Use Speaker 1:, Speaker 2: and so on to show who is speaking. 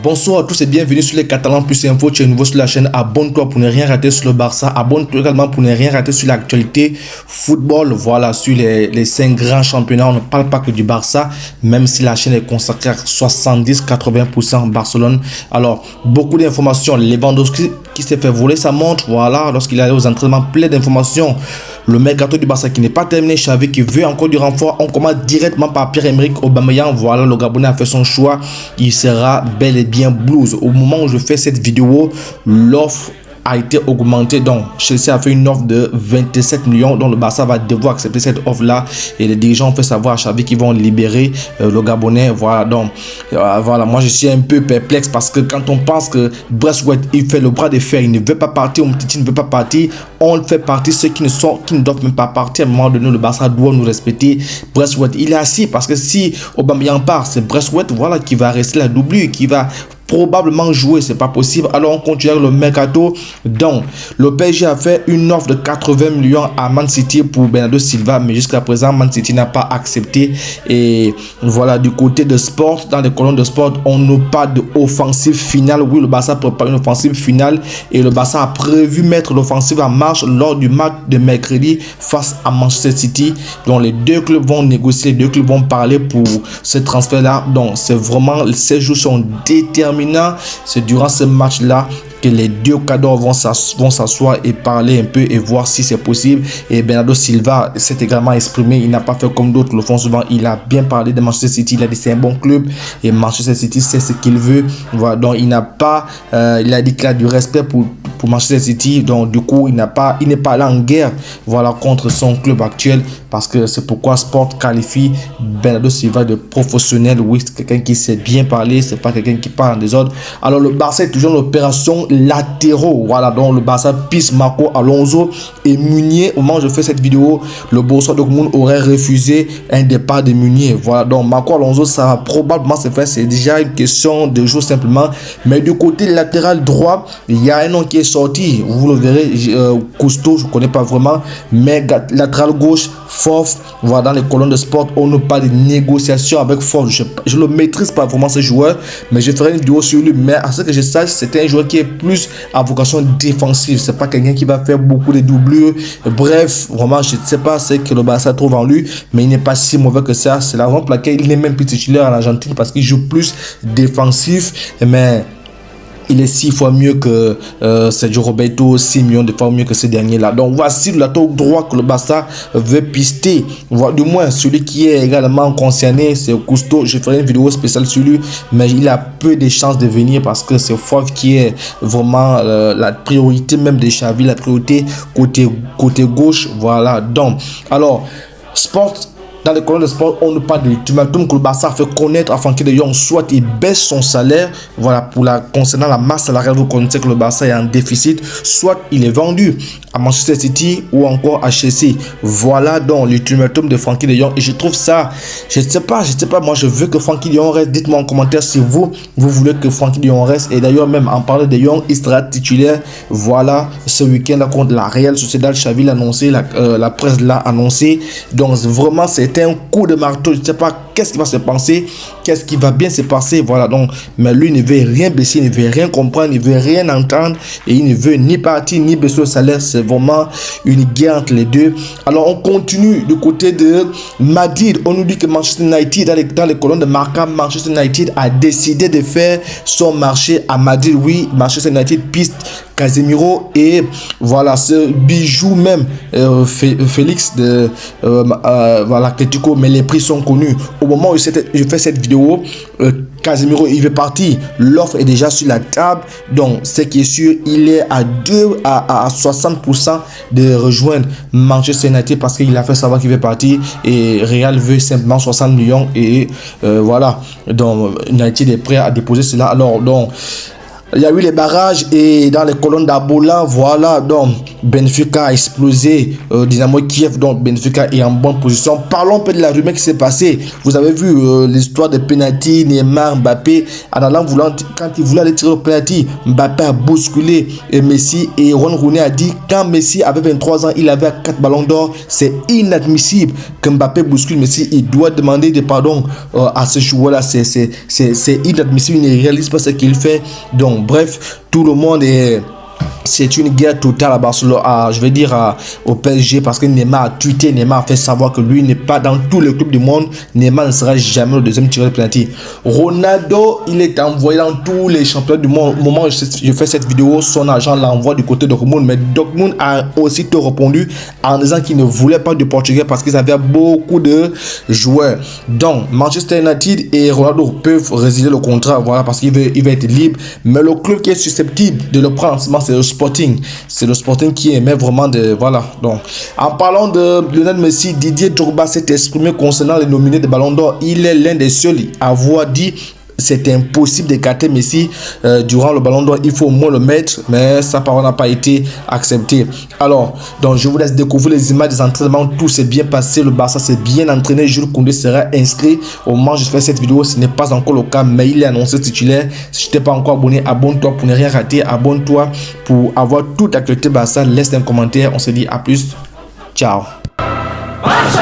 Speaker 1: Bonsoir à tous et bienvenue sur les Catalans Plus Info. Tu es nouveau sur la chaîne, abonne-toi pour ne rien rater sur le Barça. Abonne-toi également pour ne rien rater sur l'actualité football. Voilà, sur les 5 grands championnats. On ne parle pas que du Barça, même si la chaîne est consacrée à 70-80% Barcelone. Alors, beaucoup d'informations. Lewandowski qui s'est fait voler sa montre. Voilà, lorsqu'il est allé aux entraînements, plein d'informations. Le mercato du Barça qui n'est pas terminé, Xavi qui veut encore du renfort. On commence directement par Pierre-Emerick Aubameyang. Voilà, le Gabonais a fait son choix. Il sera bel et bien Blues. Au moment où je fais cette vidéo, l'offre a été augmenté, donc Chelsea a fait une offre de 27 millions, donc le Barça va devoir accepter cette offre là et les dirigeants ont fait savoir à Xavi qu'ils vont libérer le Gabonais. Voilà, donc voilà, moi je suis un peu perplexe parce que quand on pense que Braithwaite il fait le bras de fer, il ne veut pas partir, Umtiti ne veut pas partir, on le fait partir ceux qui ne doivent même pas partir. À un moment donné, le Barça doit nous respecter. Braithwaite il est assis parce que si Aubameyang part, c'est Braithwaite, voilà, qui va rester la doublure, qui va probablement jouer, c'est pas possible. Alors on continue avec le mercato. Donc le PSG a fait une offre de 80 millions à Man City pour Bernardo Silva, mais jusqu'à présent Man City n'a pas accepté. Et voilà, du côté de Sport, dans les colonnes de Sport, on n'a pas d'offensive finale. Oui, le Barça prépare une offensive finale et le Barça a prévu mettre l'offensive en marche lors du match de mercredi face à Manchester City. Donc les deux clubs vont négocier, les deux clubs vont parler pour ce transfert là. Donc c'est vraiment, ces jours sont déterminés. C'est durant ce match là que les deux cadres vont s'asseoir et parler un peu et voir si c'est possible. Et Bernardo Silva s'est également exprimé. Il n'a pas fait comme d'autres le font souvent. Il a bien parlé de Manchester City. Il a dit c'est un bon club et Manchester City c'est ce qu'il veut. Voilà, donc il n'a pas il a dit qu'il a du respect pour Manchester City. Donc du coup il n'est pas allé en guerre, voilà, contre son club actuel, parce que c'est pourquoi Sport qualifie Bernardo Silva de professionnel. Oui, c'est quelqu'un qui sait bien parler, c'est pas quelqu'un qui parle en désordre. Alors le Barça est toujours en opération latéraux. Voilà, donc le Barça pisse Marco Alonso et Meunier. Au moment où je fais cette vidéo, le Borussia Dortmund aurait refusé un départ de Meunier. Voilà, donc Marco Alonso, ça va probablement se faire. C'est déjà une question de jour simplement. Mais du côté latéral droit, il y a un nom qui est sorti. Vous le verrez, Cousteau, je ne connais pas vraiment. Mais latéral gauche, Fof. Voilà, dans les colonnes de Sport, on ne parle de négociation avec Fof. Je ne le maîtrise pas vraiment ce joueur, mais je ferai une vidéo sur lui. Mais à ce que je sache, c'est un joueur qui est plus à vocation défensive. C'est pas quelqu'un qui va faire beaucoup de doublures. Bref, vraiment, je ne sais pas ce que le Barça trouve en lui, mais il n'est pas si mauvais que ça. C'est la raison pour laquelle il n'est même plus titulaire en Argentine, parce qu'il joue plus défensif. Mais il est 6 fois mieux que Sergio Roberto, 6 millions de fois mieux que ce dernier-là. Donc voici le latéral droit que le Barça veut pister. Voilà, du moins, celui qui est également concerné, c'est Cousteau. Je ferai une vidéo spéciale sur lui, mais il a peu de chances de venir parce que c'est Fof qui est vraiment la priorité même de Xavi, la priorité côté gauche. Voilà, donc, alors, Sport. Dans les colonnes de Sport, on ne parle de l'ultimatum que le Barça a fait connaître à Frenkie de Jong. Soit il baisse son salaire, voilà, concernant la masse salariale, vous connaissez que le Barça est en déficit, soit il est vendu à Manchester City ou encore à Chelsea. Voilà donc l'ultimatum de Frenkie de Jong. Et je trouve ça, je ne sais pas, moi je veux que Frenkie de Jong reste. Dites-moi en commentaire si vous voulez que Frenkie de Jong reste. Et d'ailleurs, même en parlant de Jong, il sera titulaire, voilà, ce week-end là contre la Real Sociedad. Xavi l'a annoncé, la presse l'a annoncé. Donc vraiment, c'est un coup de marteau. Je ne sais pas qu'est-ce qui va se passer, qu'est-ce qui va bien se passer. Voilà, donc, mais lui ne veut rien baisser, il ne veut rien comprendre, il ne veut rien entendre et il ne veut ni partir ni baisser le salaire. C'est vraiment une guerre entre les deux. Alors on continue du côté de Madrid. On nous dit que Manchester United, dans les colonnes de Marca, Manchester United a décidé de faire son marché à Madrid. Oui, Manchester United piste Casemiro et voilà ce bijou même Félix de voilà, Atlético, mais les prix sont connus. Au moment où je fais cette vidéo, Casemiro il veut partir, l'offre est déjà sur la table, donc ce qui est sûr, il est à 60% de rejoindre Manchester United parce qu'il a fait savoir qu'il veut partir et Real veut simplement 60 millions et voilà, donc United est prêt à déposer cela. Alors donc Il y a eu les barrages et dans les colonnes d'Abola, voilà, donc Benfica a explosé Dynamo Kiev, donc Benfica est en bonne position. Parlons un peu de la rumeur qui s'est passée. Vous avez vu l'histoire de penalty, Neymar, Mbappé, en allant quand il voulait aller tirer le penalty, Mbappé a bousculé Messi et Ron Rooney a dit quand Messi avait 23 ans, il avait 4 ballons d'or, c'est inadmissible que Mbappé bouscule Messi, il doit demander des pardons à ce joueur-là, c'est inadmissible, il ne réalise pas ce qu'il fait. Donc bref, tout le monde est... C'est une guerre totale à Barcelone, je vais dire au PSG, parce que Neymar a tweeté, Neymar a fait savoir que lui n'est pas dans tous les clubs du monde. Neymar ne sera jamais le deuxième tireur de penalty. Ronaldo, il est envoyé dans tous les championnats du monde. Au moment où je fais cette vidéo, son agent l'envoie du côté de Dortmund, mais Dortmund a aussitôt répondu en disant qu'il ne voulait pas de Portugais parce qu'ils avaient beaucoup de joueurs. Donc Manchester United et Ronaldo peuvent résilier le contrat, voilà, parce qu'il va être libre, mais le club qui est susceptible de le prendre, c'est le Sporting. C'est le Sporting qui émet vraiment de... Voilà. Donc, en parlant de Lionel Messi, Didier Drogba s'est exprimé concernant les nominés de Ballon d'Or. Il est l'un des seuls à avoir dit c'est impossible d'écarter Messi durant le Ballon d'Or. Il faut au moins le mettre, mais sa parole n'a pas été acceptée. Alors, donc je vous laisse découvrir les images des entraînements. Tout s'est bien passé. Le Barça s'est bien entraîné. Jules Koundé sera inscrit. Au moment où je fais cette vidéo, ce n'est pas encore le cas, mais il est annoncé titulaire. Si tu n'es pas encore abonné, abonne-toi pour ne rien rater. Abonne-toi pour avoir toute l'actualité Barça. Laisse un commentaire. On se dit à plus. Ciao. Barça